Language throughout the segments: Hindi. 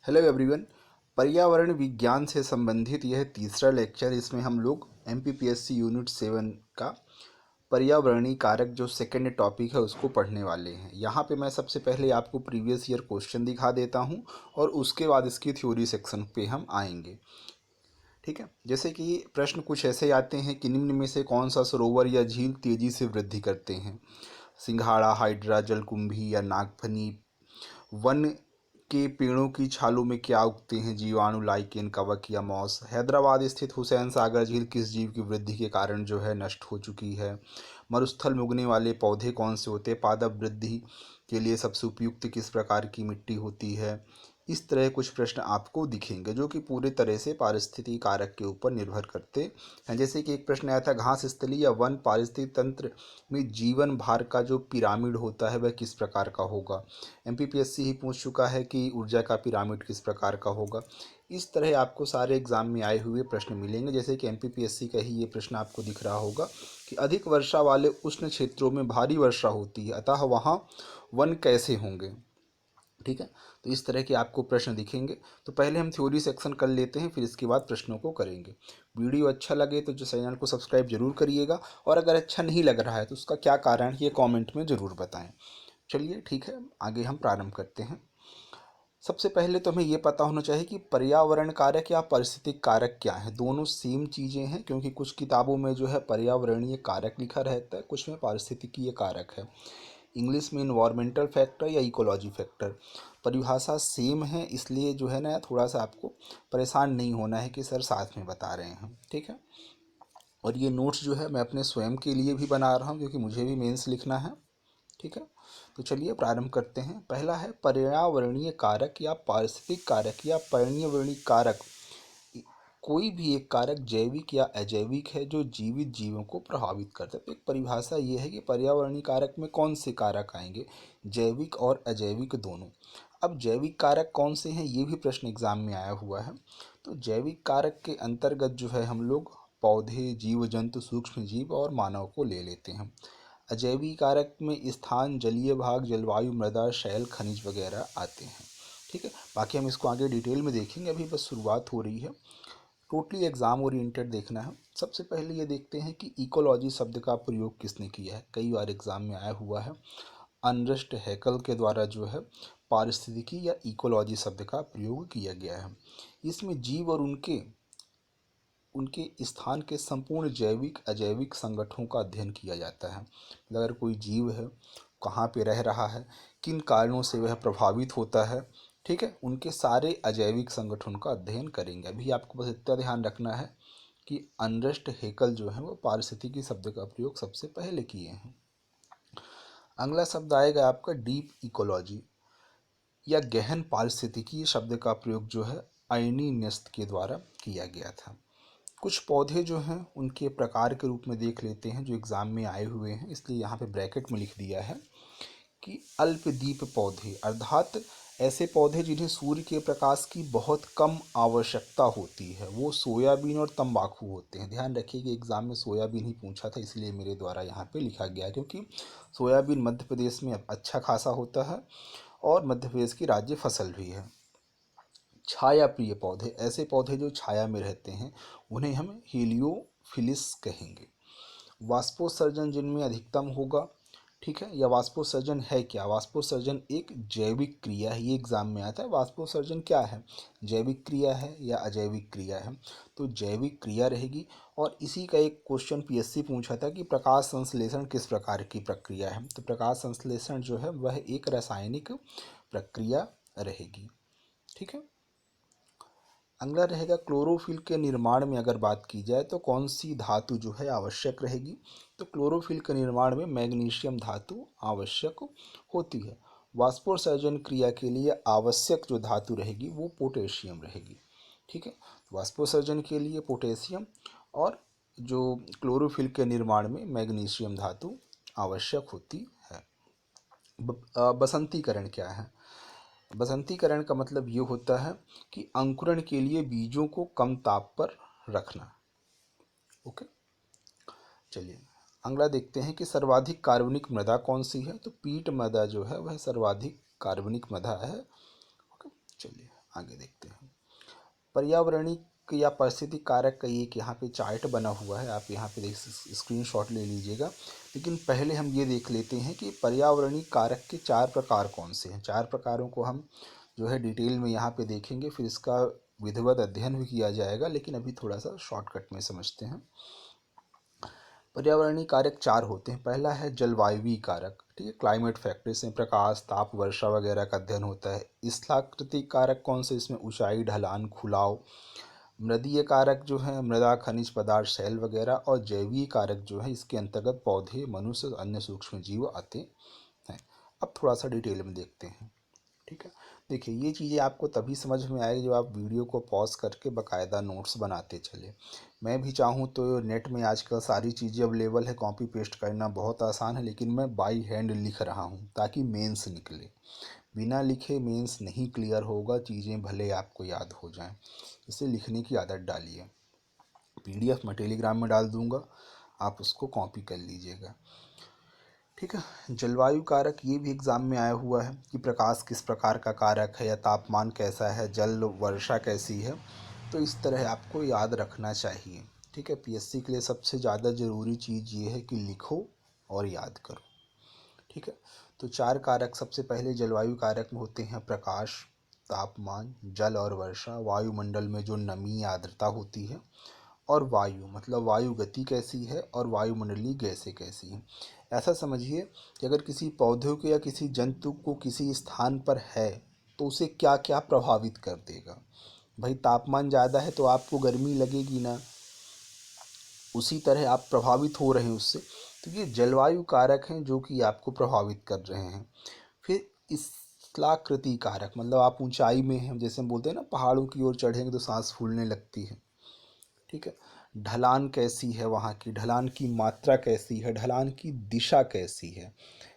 Hello everyone. पर्यावरण विज्ञान से संबंधित यह तीसरा लेक्चर। इसमें हम लोग एमपीपीएससी यूनिट 7 का पर्यावरणीय कारक जो सेकंड टॉपिक है उसको पढ़ने वाले हैं। यहाँ पे मैं सबसे पहले आपको प्रीवियस ईयर क्वेश्चन दिखा देता हूँ और उसके बाद इसकी थ्योरी सेक्शन पे हम आएंगे। ठीक है, जैसे कि प्रश्न कुछ ऐसे आते हैं कि निम्न में से कौन सा सरोवर या झील तेजी से वृद्धि करते हैं? सिंघाड़ा, हाइड्रा, जलकुंभी या नागफनी। वन के पेड़ों की छालों में क्या उगते हैं? जीवाणु, लाइकेन, कवक या मॉस। हैदराबाद स्थित हुसैन सागर झील किस जीव की वृद्धि के कारण जो है नष्ट हो चुकी है? मरुस्थल में उगने वाले पौधे कौन से होते हैं? पादप वृद्धि के लिए सबसे उपयुक्त किस प्रकार की मिट्टी होती है? इस तरह कुछ प्रश्न आपको दिखेंगे जो कि पूरे तरह से पारिस्थितिकी कारक के ऊपर निर्भर करते हैं। जैसे कि एक प्रश्न आया था, घास स्थली या वन पारिस्थितिक तंत्र में जीवन भार का जो पिरामिड होता है वह किस प्रकार का होगा? एमपीपीएससी ही पूछ चुका है कि ऊर्जा का पिरामिड किस प्रकार का होगा। इस तरह आपको सारे एग्जाम में आए हुए प्रश्न मिलेंगे। जैसे कि एमपीपीएससी का ही ये प्रश्न आपको दिख रहा होगा कि अधिक वर्षा वाले उष्ण क्षेत्रों में भारी वर्षा होती है, अतः वहाँ वन कैसे होंगे? ठीक है, तो इस तरह के आपको प्रश्न दिखेंगे। तो पहले हम थ्योरी सेक्शन कर लेते हैं, फिर इसके बाद प्रश्नों को करेंगे। वीडियो अच्छा लगे तो जो चैनल को सब्सक्राइब जरूर करिएगा, और अगर अच्छा नहीं लग रहा है तो उसका क्या कारण है ये कमेंट में ज़रूर बताएं। चलिए ठीक है, आगे हम प्रारंभ करते हैं। सबसे पहले तो हमें ये पता होना चाहिए कि पर्यावरण कारक या पारिस्थितिक कारक क्या है। दोनों सेम चीज़ें हैं, क्योंकि कुछ किताबों में जो है पर्यावरणीय कारक लिखा रहता है, कुछ में पारिस्थितिकीय कारक है। इंग्लिश में इन्वायरमेंटल फैक्टर या इकोलॉजी फैक्टर। परिभाषा सेम है, इसलिए जो है ना थोड़ा सा आपको परेशान नहीं होना है कि सर साथ में बता रहे हैं। ठीक है, और ये नोट्स जो है मैं अपने स्वयं के लिए भी बना रहा हूँ, क्योंकि मुझे भी मेंस लिखना है। ठीक है, तो चलिए प्रारंभ करते हैं। पहला है पर्यावरणीय कारक या पारिस्थितिक कारक या पर्यावरणीय कारक। कोई भी एक कारक जैविक या अजैविक है जो जीवित जीवों को प्रभावित करता है। तो एक परिभाषा ये है कि पर्यावरणीय कारक में कौन से कारक आएंगे? जैविक और अजैविक दोनों। अब जैविक कारक कौन से हैं ये भी प्रश्न एग्जाम में आया हुआ है। तो जैविक कारक के अंतर्गत जो है हम लोग पौधे, जीव जंतु, सूक्ष्म जीव और मानव को ले लेते हैं। अजैविक कारक में स्थान, जलीय भाग, जलवायु, मृदा, शैल, खनिज वगैरह आते हैं। ठीक है, बाकी हम इसको आगे डिटेल में देखेंगे, अभी बस शुरुआत हो रही है। टोटली एग्जाम ओरिएंटेड देखना है। सबसे पहले ये देखते हैं कि इकोलॉजी शब्द का प्रयोग किसने किया है। कई बार एग्जाम में आया हुआ है। अर्नेस्ट हैकेल के द्वारा जो है पारिस्थितिकी या इकोलॉजी शब्द का प्रयोग किया गया है। इसमें जीव और उनके उनके स्थान के संपूर्ण जैविक अजैविक संगठनों का अध्ययन किया जाता है। अगर कोई जीव है, कहाँ पे रह रहा है, किन कारणों से वह प्रभावित होता है, ठीक है, उनके सारे अजैविक संगठन का अध्ययन करेंगे। अभी आपको बस इतना ध्यान रखना है कि अर्नेस्ट हैकेल जो है वो पारिस्थितिकी शब्द का प्रयोग सबसे पहले किए हैं। अगला शब्द आएगा आपका डीप इकोलॉजी या गहन पारिस्थितिकी शब्द का प्रयोग जो है आइनी नेस्ट के द्वारा किया गया था। कुछ पौधे जो हैं उनके प्रकार के रूप में देख लेते हैं जो एग्ज़ाम में आए हुए हैं, इसलिए यहाँ पे ब्रैकेट में लिख दिया है कि अल्पदीप पौधे, अर्थात ऐसे पौधे जिन्हें सूर्य के प्रकाश की बहुत कम आवश्यकता होती है, वो सोयाबीन और तंबाकू होते हैं। ध्यान रखिए कि एग्ज़ाम में सोयाबीन ही पूछा था, इसलिए मेरे द्वारा यहाँ पे लिखा गया है, क्योंकि सोयाबीन मध्य प्रदेश में अच्छा खासा होता है और मध्य प्रदेश की राज्य फसल भी है। छाया प्रिय पौधे, ऐसे पौधे जो छाया में रहते हैं, उन्हें हम हीलियोफिलिस कहेंगे। वाष्पोत्सर्जन जिनमें अधिकतम होगा, ठीक है, या वाष्पोत्सर्जन है क्या? वाष्पोत्सर्जन एक जैविक क्रिया है, ये एग्जाम में आता है। वाष्पोत्सर्जन क्या है? जैविक क्रिया है या अजैविक क्रिया है? तो जैविक क्रिया रहेगी। और इसी का एक क्वेश्चन पीएससी पूछा था कि प्रकाश संश्लेषण किस प्रकार की प्रक्रिया है। तो प्रकाश संश्लेषण जो है वह एक रासायनिक प्रक्रिया रहेगी। ठीक है, अगला रहेगा क्लोरोफिल के निर्माण में अगर बात की जाए तो कौन सी धातु जो है आवश्यक रहेगी। तो क्लोरोफिल के निर्माण में मैग्नीशियम धातु आवश्यक होती है। वाष्पोत्सर्जन क्रिया के लिए आवश्यक जो धातु रहेगी वो पोटेशियम रहेगी। ठीक है, वाष्पोत्सर्जन के लिए पोटेशियम और जो क्लोरोफिल के निर्माण में मैग्नीशियम धातु आवश्यक होती है। बसंतीकरण क्या है? बसंतीकरण का मतलब ये होता है कि अंकुरण के लिए बीजों को कम ताप पर रखना। ओके, चलिए अगला देखते हैं कि सर्वाधिक कार्बनिक मृदा कौन सी है। तो पीट मृदा जो है वह सर्वाधिक कार्बनिक मृदा है। ओके, चलिए आगे देखते हैं। पर्यावरणीय या पारिस्थितिक कारक का एक यहाँ पे चार्ट बना हुआ है, आप यहाँ पे देख स्क्रीनशॉट ले लीजिएगा। लेकिन पहले हम ये देख लेते हैं कि पर्यावरणीय कारक के 4 प्रकार कौन से हैं। 4 प्रकारों को हम जो है डिटेल में यहाँ पे देखेंगे, फिर इसका विधिवत अध्ययन भी किया जाएगा, लेकिन अभी थोड़ा सा शॉर्टकट में समझते हैं। पर्यावरणीय कारक 4 होते हैं। पहला है जलवायुवी कारक, ठीक है, क्लाइमेट फैक्टर, इसमें प्रकाश, ताप, वर्षा वगैरह का अध्ययन होता है। स्थलाकृतिक कारक कौन से, इसमें ऊंचाई, ढलान, खुलाव। मृदीय कारक जो है मृदा, खनिज पदार्थ, शैल वगैरह। और जैवीय कारक जो है इसके अंतर्गत पौधे, मनुष्य, अन्य सूक्ष्म जीव आते हैं। अब थोड़ा सा डिटेल में देखते हैं, ठीक है। देखिए, ये चीज़ें आपको तभी समझ में आएगी जब आप वीडियो को पॉज करके बाकायदा नोट्स बनाते चले। मैं भी चाहूँ तो नेट में आजकल सारी चीज़ें अवेलेबल है, कॉपी पेस्ट करना बहुत आसान है, लेकिन मैं बाई हैंड लिख रहा हूँ ताकि मेंस निकले। बिना लिखे मेंस नहीं क्लियर होगा, चीज़ें भले आपको याद हो जाएं। इसे लिखने की आदत डालिए। PDF मैं टेलीग्राम में डाल दूँगा, आप उसको कॉपी कर लीजिएगा, ठीक है। जलवायु कारक ये भी एग्ज़ाम में आया हुआ है कि प्रकाश किस प्रकार का कारक है, या तापमान कैसा है, जल वर्षा कैसी है। तो इस तरह आपको याद रखना चाहिए, ठीक है। PSC के लिए सबसे ज़्यादा ज़रूरी चीज़ ये है कि लिखो और याद करो, ठीक है। तो 4 कारक सबसे पहले जलवायु कारक में होते हैं प्रकाश, तापमान, जल और वर्षा, वायुमंडल में जो नमी आर्द्रता होती है, और वायु मतलब वायु गति कैसी है, और वायुमंडलीय गैसें कैसी हैं। ऐसा समझिए कि अगर किसी पौधे को या किसी जंतु को किसी स्थान पर है तो उसे क्या क्या प्रभावित कर देगा। भाई तापमान ज़्यादा है तो आपको गर्मी लगेगी ना, उसी तरह आप प्रभावित हो रहे हैं उससे। तो ये जलवायु कारक हैं जो कि आपको प्रभावित कर रहे हैं। फिर स्थलाकृति कारक मतलब आप ऊंचाई में हैं, जैसे हम बोलते हैं ना पहाड़ों की ओर चढ़ेंगे तो सांस फूलने लगती है, ठीक है। ढलान कैसी है, वहाँ की ढलान की मात्रा कैसी है, ढलान की दिशा कैसी है।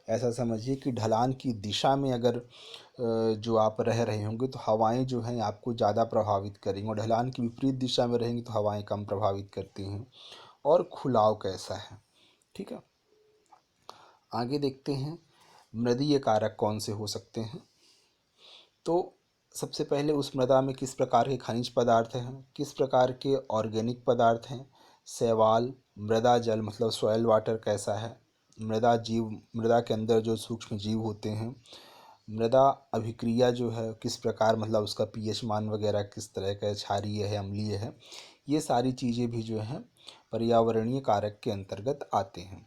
ऐसा समझिए कि ढलान की दिशा में अगर जो आप रह रहे होंगे तो हवाएं जो हैं आपको ज़्यादा प्रभावित करेंगी, और ढलान की विपरीत दिशा में रहेंगी तो हवाएं कम प्रभावित करती हैं। और खुलाव कैसा है, ठीक है। आगे देखते हैं मृदीय कारक कौन से हो सकते हैं। तो सबसे पहले उस मृदा में किस प्रकार के खनिज पदार्थ हैं, किस प्रकार के ऑर्गेनिक पदार्थ हैं। शैवाल, मृदा जल मतलब सॉयल वाटर कैसा है। मृदा जीव, मृदा के अंदर जो सूक्ष्म जीव होते हैं। मृदा अभिक्रिया जो है किस प्रकार, मतलब उसका pH मान वगैरह किस तरह का है, क्षारीय है, अम्लीय है। ये सारी चीज़ें भी जो हैं पर्यावरणीय कारक के अंतर्गत आते हैं।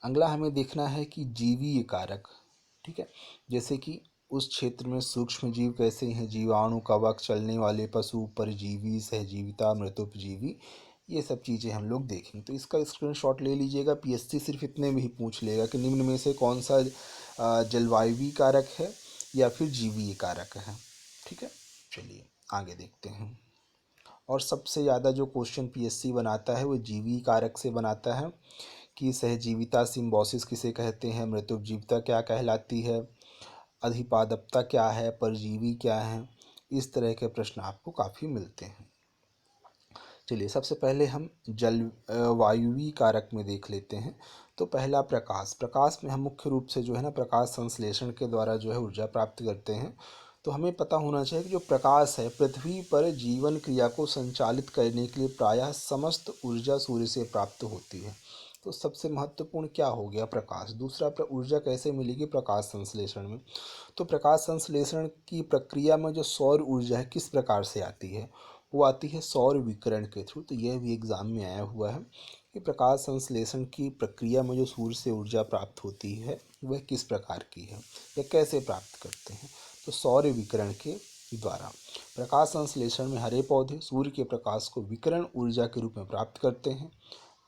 अगला हमें देखना है कि जीवीय कारक, ठीक है। जैसे कि उस क्षेत्र में सूक्ष्म जीव कैसे हैं, जीवाणु, कवक, चलने वाले पशु, परजीवी, सहजीविता, मृतोपजीवी, ये सब चीज़ें हम लोग देखेंगे। तो इसका स्क्रीनशॉट ले लीजिएगा। PSC सिर्फ इतने में ही पूछ लेगा कि निम्न में से कौन सा जलवायुवी कारक है या फिर जीवीय कारक है, ठीक है। चलिए आगे देखते हैं। और सबसे ज़्यादा जो क्वेश्चन PSC बनाता है वो जीवीय कारक से बनाता है कि सहजीविता सिम्बोसिस किसे कहते हैं, मृतोपजीविता क्या कहलाती है, अधिपादपता क्या है, परजीवी क्या है। इस तरह के प्रश्न आपको काफ़ी मिलते हैं। चलिए सबसे पहले हम वायुवी कारक में देख लेते हैं। तो पहला प्रकाश। प्रकाश में हम मुख्य रूप से जो है ना प्रकाश संश्लेषण के द्वारा जो है ऊर्जा प्राप्त करते हैं। तो हमें पता होना चाहिए कि जो प्रकाश है पृथ्वी पर जीवन क्रिया को संचालित करने के लिए प्रायः समस्त ऊर्जा सूर्य से प्राप्त होती है। तो सबसे महत्वपूर्ण क्या हो गया, प्रकाश। दूसरा, ऊर्जा कैसे मिलेगी, प्रकाश संश्लेषण में। तो प्रकाश संश्लेषण की प्रक्रिया में जो सौर ऊर्जा है किस प्रकार से आती है, वो आती है सौर विकिरण के थ्रू। तो यह भी एग्जाम में आया हुआ है कि प्रकाश संश्लेषण की प्रक्रिया में जो सूर्य से ऊर्जा प्राप्त होती है वह किस प्रकार की है या कैसे प्राप्त करते हैं। तो सौर विकिरण के द्वारा। प्रकाश संश्लेषण में हरे पौधे सूर्य के प्रकाश को विकिरण ऊर्जा के रूप में प्राप्त करते हैं।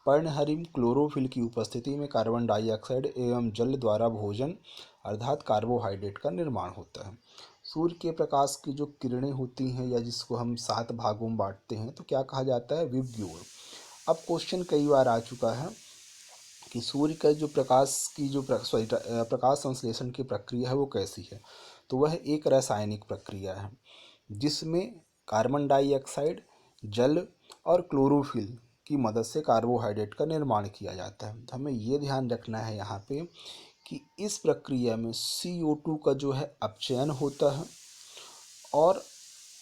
पर्णहरिम क्लोरोफिल की उपस्थिति में कार्बन डाइऑक्साइड एवं जल द्वारा भोजन अर्थात कार्बोहाइड्रेट का निर्माण होता है। सूर्य के प्रकाश की जो किरणें होती हैं या जिसको हम 7 भागों में बांटते हैं तो क्या कहा जाता है, विब्ग्योर। अब क्वेश्चन कई बार आ चुका है कि सूर्य का जो प्रकाश की जो प्रकाश संश्लेषण की प्रक्रिया है वो कैसी है। तो वह एक रासायनिक प्रक्रिया है जिसमें कार्बन डाइऑक्साइड, जल और क्लोरोफिल की मदद से कार्बोहाइड्रेट का निर्माण किया जाता है। तो हमें ये ध्यान रखना है यहाँ पे कि इस प्रक्रिया में CO2 का जो है अपचयन होता है और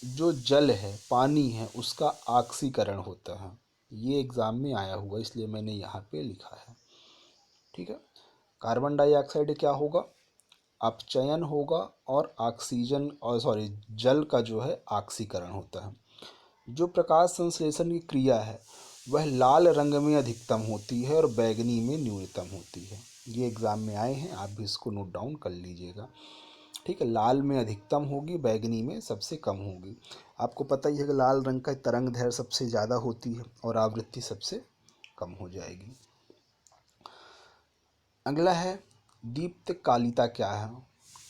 जो जल है, पानी है, उसका ऑक्सीकरण होता है। ये एग्ज़ाम में आया हुआ, इसलिए मैंने यहाँ पे लिखा है। ठीक है। कार्बन डाइऑक्साइड क्या होगा, अपचयन होगा, और ऑक्सीजन और जल का जो है ऑक्सीकरण होता है। जो प्रकाश संश्लेषण की क्रिया है वह लाल रंग में अधिकतम होती है और बैंगनी में न्यूनतम होती है। ये एग्ज़ाम में आए हैं, आप भी इसको नोट डाउन कर लीजिएगा। ठीक है, लाल में अधिकतम होगी, बैंगनी में सबसे कम होगी। आपको पता ही है कि लाल रंग का तरंग दैर्घ्य सबसे ज़्यादा होती है और आवृत्ति सबसे कम हो जाएगी। अगला है दीप्तकालिता क्या है।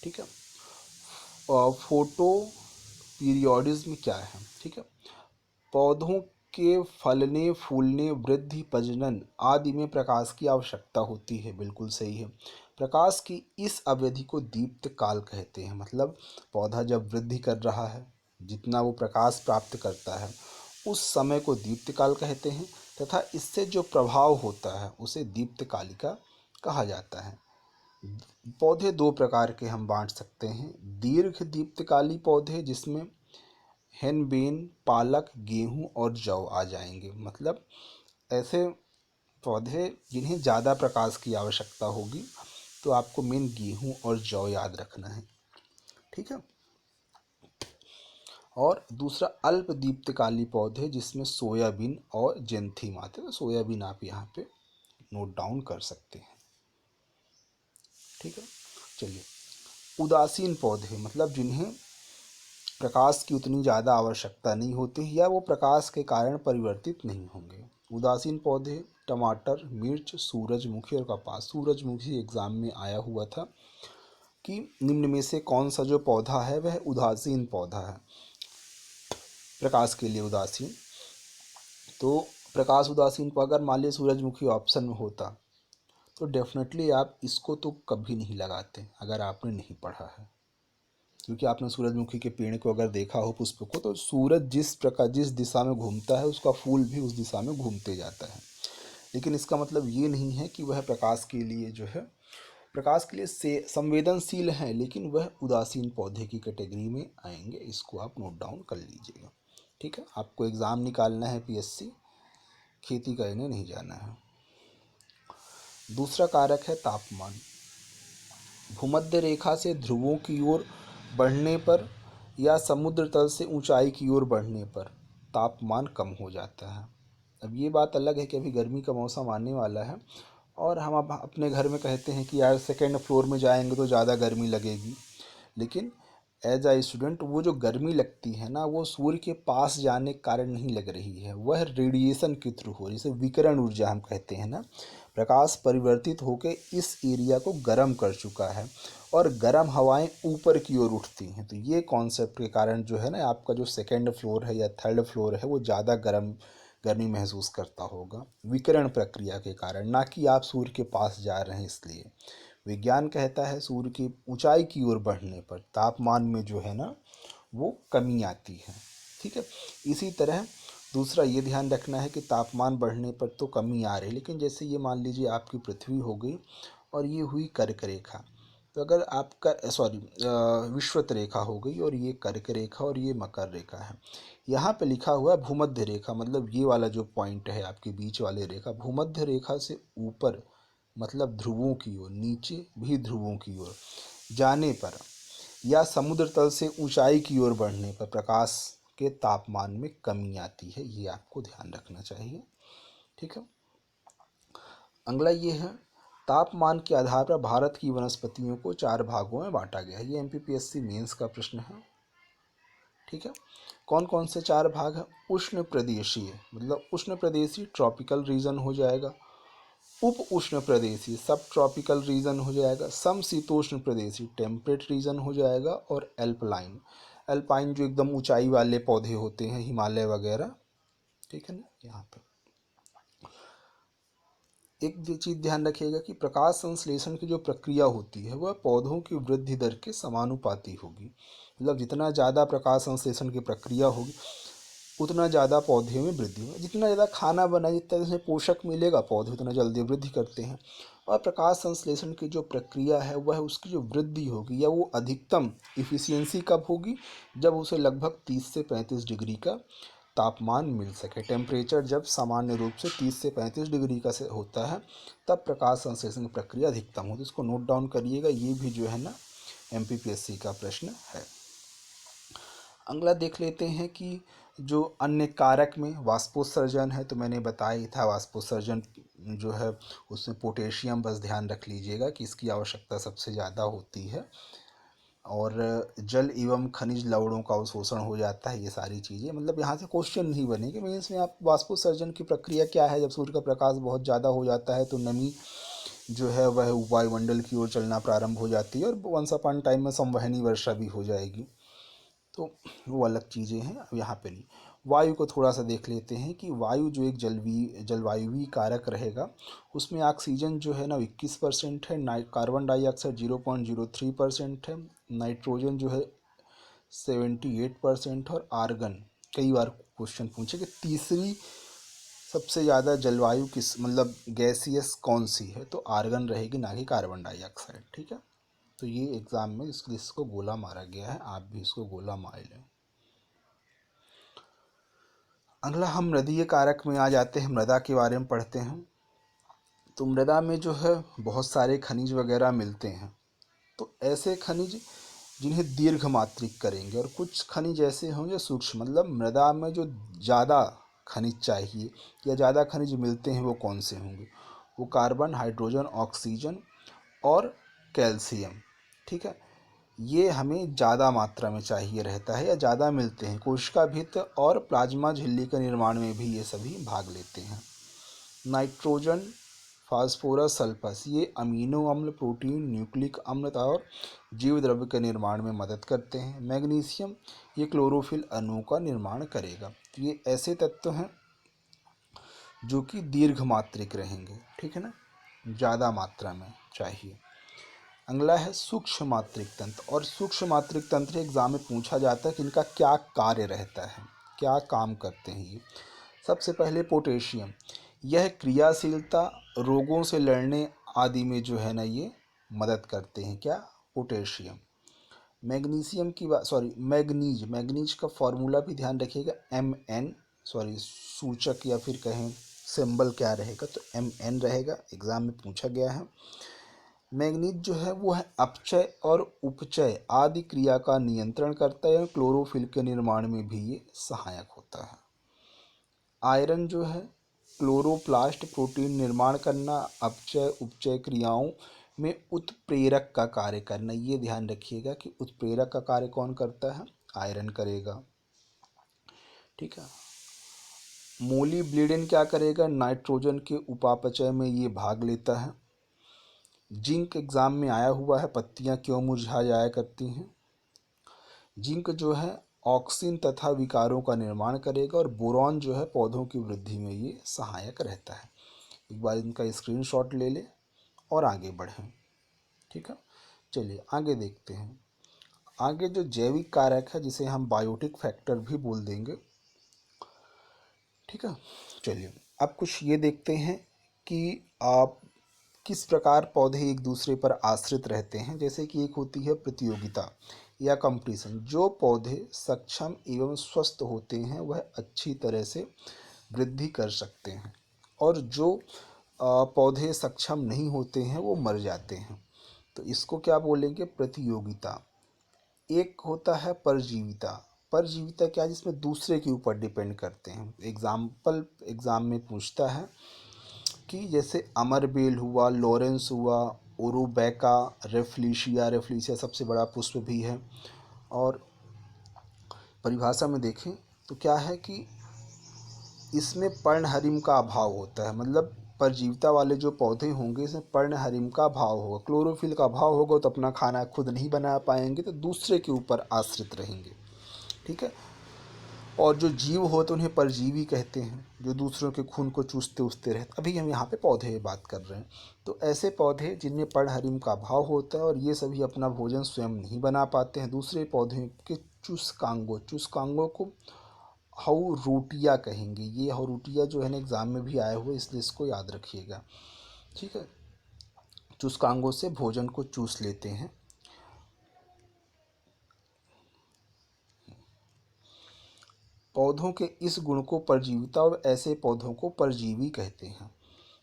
ठीक है, और फोटो पीरियोडिज्म क्या है। ठीक है, पौधों के फलने, फूलने, वृद्धि, प्रजनन आदि में प्रकाश की आवश्यकता होती है। बिल्कुल सही है। प्रकाश की इस अवधि को दीप्त काल कहते हैं। मतलब पौधा जब वृद्धि कर रहा है, जितना वो प्रकाश प्राप्त करता है, उस समय को दीप्त काल कहते हैं, तथा इससे जो प्रभाव होता है उसे दीप्त कालिका कहा जाता है। पौधे दो प्रकार के हम बांट सकते हैं। दीर्घ दीप्तकाली पौधे, जिसमें हेनबेन, पालक, गेहूं और जौ आ जाएंगे। मतलब ऐसे पौधे जिन्हें ज़्यादा प्रकाश की आवश्यकता होगी, तो आपको मेन गेहूं और जौ याद रखना है। ठीक है। और दूसरा अल्प दीप्तकाली पौधे, जिसमें सोयाबीन और जेंथिम आते हैं। तो सोयाबीन आप यहाँ पे नोट डाउन कर सकते हैं। ठीक है। चलिए, उदासीन पौधे, मतलब जिन्हें प्रकाश की उतनी ज़्यादा आवश्यकता नहीं होती या वो प्रकाश के कारण परिवर्तित नहीं होंगे। उदासीन पौधे टमाटर, मिर्च, सूरजमुखी और कपास। सूरजमुखी एग्ज़ाम में आया हुआ था कि निम्न में से कौन सा जो पौधा है वह उदासीन पौधा है, प्रकाश के लिए उदासीन। तो प्रकाश उदासीन पर अगर मान लीजिए सूरजमुखी ऑप्शन में होता, तो डेफिनेटली आप इसको तो कभी नहीं लगाते अगर आपने नहीं पढ़ा है। क्योंकि आपने सूरजमुखी के पेड़ को अगर देखा हो, पुष्प को, तो सूरज जिस दिशा में घूमता है उसका फूल भी उस दिशा में घूमते जाता है। लेकिन इसका मतलब ये नहीं है कि वह प्रकाश के लिए जो है, प्रकाश के लिए से संवेदनशील हैं, लेकिन वह उदासीन पौधे की कैटेगरी में आएंगे। इसको आप नोट डाउन कर लीजिएगा। ठीक है, आपको एग्ज़ाम निकालना है पीएससी, खेती करने नहीं जाना है। दूसरा कारक है तापमान। भूमध्य रेखा से ध्रुवों की ओर बढ़ने पर या समुद्र तल से ऊंचाई की ओर बढ़ने पर तापमान कम हो जाता है। अब ये बात अलग है कि अभी गर्मी का मौसम आने वाला है और हम अब अपने घर में कहते हैं कि यार सेकेंड फ्लोर में जाएंगे तो ज़्यादा गर्मी लगेगी। लेकिन एज आ स्टूडेंट, वो जो गर्मी लगती है ना, वो सूर्य के पास जाने के कारण नहीं लग रही है, वह रेडिएशन के थ्रू हो, जिसे विकिरण ऊर्जा हम कहते हैं ना। प्रकाश परिवर्तित होकर इस एरिया को गर्म कर चुका है और गर्म हवाएं ऊपर की ओर उठती हैं। तो ये कॉन्सेप्ट के कारण जो है ना, आपका जो सेकेंड फ्लोर है या थर्ड फ्लोर है वो ज़्यादा गर्मी महसूस करता होगा, विकिरण प्रक्रिया के कारण, ना कि आप सूर्य के पास जा रहे हैं इसलिए। विज्ञान कहता है सूर्य की ऊंचाई की ओर बढ़ने पर तापमान में जो है ना वो कमी आती है। ठीक है। इसी तरह दूसरा ये ध्यान रखना है कि तापमान बढ़ने पर तो कमी आ रही है, लेकिन जैसे ये मान लीजिए आपकी पृथ्वी हो गई और ये हुई कर्क रेखा, तो अगर आपका विषुवत रेखा हो गई और ये कर्क रेखा और ये मकर रेखा है। यहाँ पे लिखा हुआ है भूमध्य रेखा, मतलब ये वाला जो पॉइंट है आपके बीच वाले रेखा, भूमध्य रेखा से ऊपर मतलब ध्रुवों की ओर, नीचे भी ध्रुवों की ओर जाने पर या समुद्र तल से ऊंचाई की ओर बढ़ने पर प्रकाश के तापमान में कमी आती है। ये आपको ध्यान रखना चाहिए। ठीक है। अगला ये है, तापमान के आधार पर भारत की वनस्पतियों को 4 भागों में बांटा गया है। ये एमपीपीएससी मेंस का प्रश्न है। ठीक है। कौन कौन से 4 भाग हैं? उष्ण प्रदेशीय, मतलब उष्ण प्रदेशीय ट्रॉपिकल रीजन हो जाएगा। उप उष्ण प्रदेशीय सब ट्रॉपिकल रीजन हो जाएगा। समशीतोष्ण प्रदेशीय टेम्परेट रीजन हो जाएगा। और एल्पलाइन, एल्पाइन जो एकदम ऊंचाई वाले पौधे होते हैं, हिमालय वगैरह। ठीक है ना। यहाँ पे एक चीज़ ध्यान रखिएगा कि प्रकाश संश्लेषण की जो प्रक्रिया होती है वह पौधों की वृद्धि दर के समानुपाती होगी। मतलब जितना ज़्यादा प्रकाश संश्लेषण की प्रक्रिया होगी उतना ज़्यादा पौधे में वृद्धि होगी। जितना ज़्यादा खाना बनाए, जितना जैसे पोषक मिलेगा, पौधे उतना जल्दी वृद्धि करते हैं। और प्रकाश संश्लेषण की जो प्रक्रिया है वह उसकी जो वृद्धि होगी या वो अधिकतम इफ़िशियंसी कब होगी, जब उसे लगभग 30 से 35 डिग्री का तापमान मिल सके। टेम्परेचर जब सामान्य रूप से 30 से 35 डिग्री का से होता है तब प्रकाश संश्लेषण की प्रक्रिया अधिकतम होती है। इसको नोट डाउन करिएगा, ये भी जो है ना MPPSC का प्रश्न है। अगला देख लेते हैं कि जो अन्य कारक में वाष्पोत्सर्जन है, तो मैंने बताया ही था वाष्पोत्सर्जन जो है उसमें पोटेशियम, बस ध्यान रख लीजिएगा कि इसकी आवश्यकता सबसे ज़्यादा होती है। और जल एवं खनिज लवणों का अवशोषण हो जाता है। ये सारी चीज़ें मतलब यहाँ से क्वेश्चन नहीं बनेंगे मीन्स में आप वाष्पोत्सर्जन की प्रक्रिया क्या है। जब सूर्य का प्रकाश बहुत ज़्यादा हो जाता है तो नमी जो है वह वायुमंडल की ओर चलना प्रारंभ हो जाती है और वंस अपॉन टाइम में संवहनी वर्षा भी हो जाएगी, तो वो अलग चीज़ें हैं, अब यहाँ पे नहीं। वायु को थोड़ा सा देख लेते हैं कि वायु जो एक जलवायुवी कारक रहेगा उसमें ऑक्सीजन जो है ना 21% है, कार्बन डाइऑक्साइड 0.03% है, नाइट्रोजन जो है 78% और आर्गन, कई बार क्वेश्चन पूछे कि तीसरी सबसे ज़्यादा जलवायु किस मतलब गैसियस कौन सी है, तो आर्गन रहेगी, ना कि कार्बन डाइऑक्साइड। ठीक है, तो ये एग्ज़ाम में इसको गोला मारा गया है, आप भी इसको गोला मार लें। अगला हम मृदीय कारक में आ जाते हैं, मृदा के बारे में पढ़ते हैं। तो मृदा में जो है बहुत सारे खनिज वगैरह मिलते हैं, तो ऐसे खनिज जिन्हें दीर्घ मात्रिक करेंगे और कुछ खनिज ऐसे होंगे सूक्ष्म, मतलब मृदा में जो ज़्यादा खनिज चाहिए या ज़्यादा खनिज मिलते हैं वो कौन से होंगे, वो कार्बन, हाइड्रोजन, ऑक्सीजन और कैल्शियम। ठीक है, ये हमें ज़्यादा मात्रा में चाहिए रहता है या ज़्यादा मिलते हैं। कोशिका भित्त और प्लाज्मा झिल्ली के निर्माण में भी ये सभी भाग लेते हैं। नाइट्रोजन, फास्फोरस, सल्फस ये अमीनो अम्ल, प्रोटीन, न्यूक्लिक अम्ल और जीव द्रव्य के निर्माण में मदद करते हैं। मैग्नीशियम ये क्लोरोफिल अणुओं का निर्माण करेगा। तो ये ऐसे तत्व हैं जो कि दीर्घ मात्रिक रहेंगे। ठीक है ना, ज़्यादा मात्रा में चाहिए। अगला है सूक्ष्म मात्रिक तंत्र, और सूक्ष्म मात्रिक तंत्र एग्जाम में पूछा जाता है कि इनका क्या कार्य रहता है, क्या काम करते हैं ये। सबसे पहले पोटेशियम, यह क्रियाशीलता, रोगों से लड़ने आदि में जो है ना ये मदद करते हैं। क्या, पोटेशियम। मैग्नीशियम की बात, सॉरी मैग्नीज का फॉर्मूला भी ध्यान रखिएगा, MN, सॉरी सूचक या फिर कहें सिंबल क्या रहेगा, तो MN रहेगा, एग्जाम में पूछा गया है। मैग्नीज जो है वो है अपचय और उपचय आदि क्रिया का नियंत्रण करता है, क्लोरोफिल के निर्माण में भी ये सहायक होता है। आयरन जो है क्लोरोप्लास्ट प्रोटीन निर्माण करना, अपचय उपचय क्रियाओं में उत्प्रेरक का कार्य करना। ये ध्यान रखिएगा कि उत्प्रेरक का कार्य कौन करता है, आयरन करेगा। ठीक है, मोलिब्डेनम क्या करेगा, नाइट्रोजन के उपापचय में ये भाग लेता है। जिंक एग्जाम में आया हुआ है, पत्तियां क्यों मुरझा जाया करती हैं। जिंक जो है ऑक्सीन तथा विकारों का निर्माण करेगा, और बोरॉन जो है पौधों की वृद्धि में ये सहायक रहता है। एक बार इनका स्क्रीनशॉट ले लें और आगे बढ़ें। ठीक है, चलिए आगे देखते हैं। आगे जो जैविक कारक है जिसे हम बायोटिक फैक्टर भी बोल देंगे। ठीक है, चलिए अब कुछ ये देखते हैं कि आप किस प्रकार पौधे एक दूसरे पर आश्रित रहते हैं। जैसे कि एक होती है प्रतियोगिता या कंपटीशन। जो पौधे सक्षम एवं स्वस्थ होते हैं वह अच्छी तरह से वृद्धि कर सकते हैं, और जो पौधे सक्षम नहीं होते हैं वो मर जाते हैं। तो इसको क्या बोलेंगे, प्रतियोगिता। एक होता है परजीविता। परजीविता क्या है, जिसमें दूसरे के ऊपर डिपेंड करते हैं। एग्जाम्पल एग्ज़ाम में पूछता है कि जैसे अमरबेल हुआ, लॉरेंस हुआ, ओरोबैका, रेफ्लिशिया सबसे बड़ा पुष्प भी है। और परिभाषा में देखें तो क्या है कि इसमें पर्णहरिम का अभाव होता है, मतलब परजीविता वाले जो पौधे होंगे इसमें पर्णहरिम का अभाव होगा, क्लोरोफिल का अभाव होगा, तो अपना खाना खुद नहीं बना पाएंगे, तो दूसरे के ऊपर आश्रित रहेंगे। ठीक है, और जो जीव होते हैं उन्हें परजीवी कहते हैं, जो दूसरों के खून को चूसते उसते रहते। अभी हम यहाँ पे पौधे की बात कर रहे हैं, तो ऐसे पौधे जिनमें पर्णहरिम का अभाव होता है और ये सभी अपना भोजन स्वयं नहीं बना पाते हैं, दूसरे पौधे के चुस्कांगों को हाउरूटिया कहेंगे। ये हाउरूटिया जो है ना एग्ज़ाम में भी आया हुआ है, इसलिए इसको याद रखिएगा। ठीक है, चूसकांगों से भोजन को चूस लेते हैं। पौधों के इस गुण को परजीविता और ऐसे पौधों को परजीवी कहते हैं।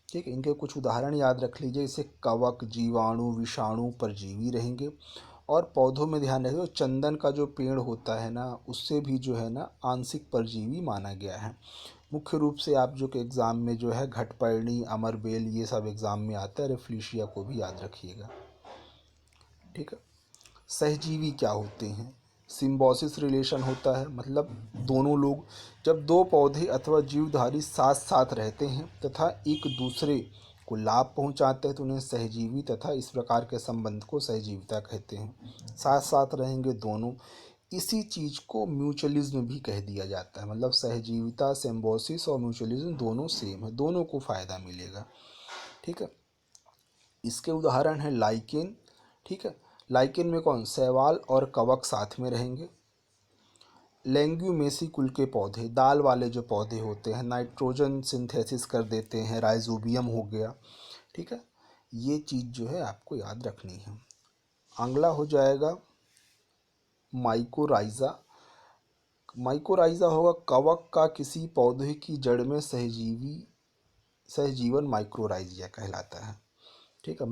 ठीक है, इनके कुछ उदाहरण याद रख लीजिए, जैसे कवक, जीवाणु, विषाणु परजीवी रहेंगे। और पौधों में ध्यान रखिए, चंदन का जो पेड़ होता है ना, उससे भी जो है ना आंशिक परजीवी माना गया है। मुख्य रूप से आप जो कि एग्ज़ाम में जो है घटपर्णी, अमरबेल, ये सब एग्ज़ाम में आता है। रेफ्लिशिया को भी याद रखिएगा। ठीक है। सहजीवी क्या होते हैं? सिम्बोसिस रिलेशन होता है, मतलब दोनों लोग, जब दो पौधे अथवा जीवधारी साथ साथ रहते हैं तथा एक दूसरे को लाभ पहुंचाते हैं तो उन्हें सहजीवी तथा इस प्रकार के संबंध को सहजीविता कहते हैं। साथ साथ रहेंगे दोनों, इसी चीज़ को म्यूचुअलिज्म भी कह दिया जाता है। मतलब सहजीविता, सिम्बोसिस और म्यूचुअलिज्म दोनों सेम है, दोनों को फ़ायदा मिलेगा। ठीक है। इसके उदाहरण हैं लाइकेन। ठीक है, लाइकेन में कौन? शैवाल और कवक साथ में रहेंगे। लेंग्यूमेसी कुल के पौधे, दाल वाले जो पौधे होते हैं, नाइट्रोजन सिंथेसिस कर देते हैं, राइजोबियम हो गया। ठीक है, ये चीज़ जो है आपको याद रखनी है। अगला हो जाएगा माइकोराइजा। माइकोराइजा होगा कवक का किसी पौधे की जड़ में सहजीवन माइक्रोराइजिया कहलाता है। ठीक है।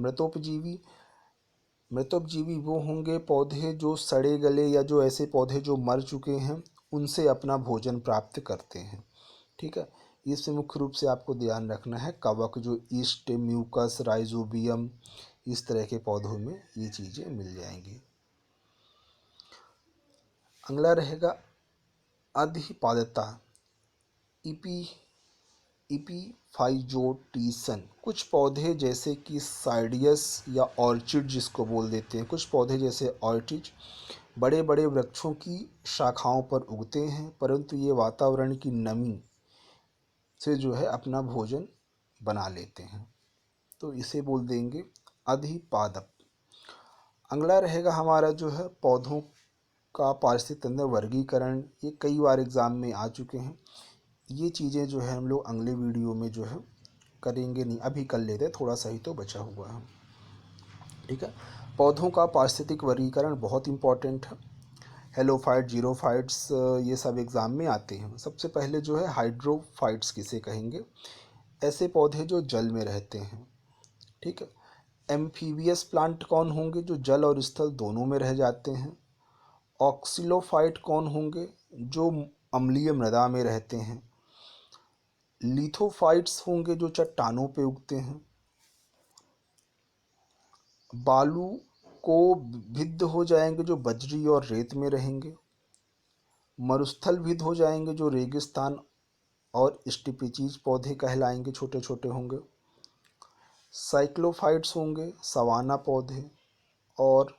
मृतोपजीवी वो होंगे पौधे जो सड़े गले या जो ऐसे पौधे जो मर चुके हैं उनसे अपना भोजन प्राप्त करते हैं। ठीक है। इसमें मुख्य रूप से आपको ध्यान रखना है कवक, जो ईस्ट, म्यूकस, राइजोबियम, इस तरह के पौधों में ये चीज़ें मिल जाएंगी। अगला रहेगा अधिपादता, इपी इपीफाइजोटिसन। कुछ पौधे जैसे कि साइडियस या ऑर्चिड जिसको बोल देते हैं, कुछ पौधे जैसे ऑर्चिड बड़े बड़े वृक्षों की शाखाओं पर उगते हैं, परंतु ये वातावरण की नमी से जो है अपना भोजन बना लेते हैं, तो इसे बोल देंगे अधिपादप। अगला रहेगा हमारा जो है पौधों का पारिस्थितिक तंत्र वर्गीकरण। ये कई बार एग्ज़ाम में आ चुके हैं। ये चीज़ें जो है हम लोग अगले वीडियो में जो है करेंगे, नहीं अभी कर लेते हैं, थोड़ा सा ही तो बचा हुआ है। ठीक है। पौधों का पारिस्थितिक वर्गीकरण बहुत इंपॉर्टेंट है। हेलोफाइट, जीरोफाइट्स, ये सब एग्ज़ाम में आते हैं। सबसे पहले जो है हाइड्रोफाइट्स किसे कहेंगे? ऐसे पौधे जो जल में रहते हैं। ठीक है। एम्फीबियस प्लांट कौन होंगे? जो जल और स्थल दोनों में रह जाते हैं। ऑक्सिलोफाइट कौन होंगे? जो अम्लीय मृदा में रहते हैं। लिथोफाइट्स होंगे जो चट्टानों पे उगते हैं। बालू को भिद्ध हो जाएंगे जो बजरी और रेत में रहेंगे। मरुस्थल भिद्ध हो जाएंगे जो रेगिस्तान और स्टिपिचीज पौधे कहलाएंगे, छोटे छोटे होंगे। साइक्लोफाइट्स होंगे सवाना पौधे। और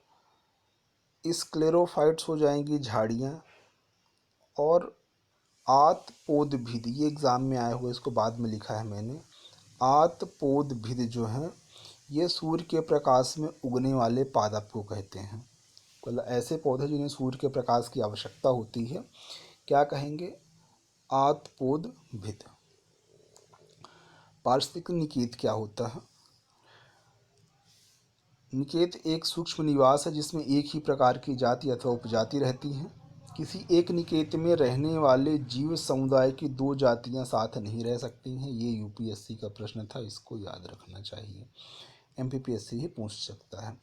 स्क्लेरोफाइट्स हो जाएंगी झाड़ियाँ। और आतपोदभिद, ये एग्ज़ाम में आया हुआ, इसको बाद में लिखा है मैंने। आतपोदभिद जो हैं ये सूर्य के प्रकाश में उगने वाले पादप को कहते हैं। मतलब ऐसे पौधे जिन्हें सूर्य के प्रकाश की आवश्यकता होती है, क्या कहेंगे? आतपोदभिद। पारिस्थितिक निकेत क्या होता है? निकेत एक सूक्ष्म निवास है जिसमें एक ही प्रकार की जाति अथवा उपजाति रहती हैं। किसी एक निकेत में रहने वाले जीव समुदाय की दो जातियां साथ नहीं रह सकती हैं। ये यूपीएससी का प्रश्न था, इसको याद रखना चाहिए, एमपीपीएससी ही पूछ सकता है।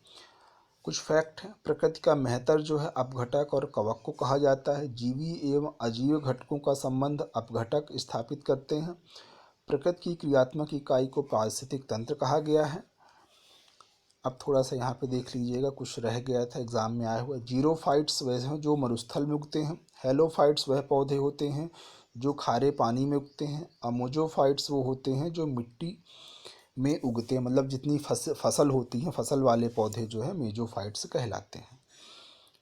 कुछ फैक्ट हैं। प्रकृति का महतर जो है अपघटक और कवक को कहा जाता है। जीवी एवं अजीव घटकों का संबंध अपघटक स्थापित करते हैं। प्रकृति की क्रियात्मक इकाई को पारिस्थितिक तंत्र कहा गया है। अब थोड़ा सा यहाँ पे देख लीजिएगा, कुछ रह गया था एग्जाम में आया हुआ। जीरोफाइट्स वैसे हैं जो मरुस्थल में उगते हैं। हेलोफाइट्स वह पौधे होते हैं जो खारे पानी में उगते हैं। अमोजोफाइट्स वो होते हैं जो मिट्टी में उगते हैं, मतलब जितनी फसल होती हैं, फसल वाले पौधे जो है मेजोफाइट्स कहलाते हैं।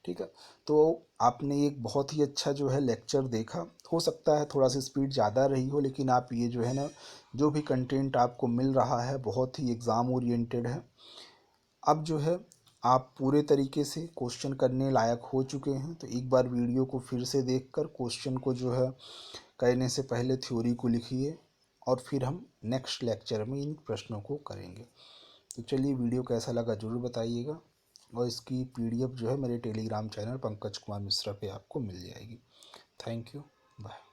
ठीक है। तो आपने एक बहुत ही अच्छा जो है लेक्चर देखा। हो सकता है थोड़ा सा स्पीड ज़्यादा रही हो, लेकिन आप ये जो है ना, जो भी कंटेंट आपको मिल रहा है बहुत ही एग्ज़ाम ओरिएंटेड है। अब जो है आप पूरे तरीके से क्वेश्चन करने लायक हो चुके हैं। तो एक बार वीडियो को फिर से देखकर क्वेश्चन को जो है करने से पहले थ्योरी को लिखिए, और फिर हम नेक्स्ट लेक्चर में इन प्रश्नों को करेंगे। तो चलिए, वीडियो कैसा लगा ज़रूर बताइएगा, और इसकी पीडीएफ जो है मेरे टेलीग्राम चैनल पंकज कुमार मिश्रा पे आपको मिल जाएगी। Thank you. बाय।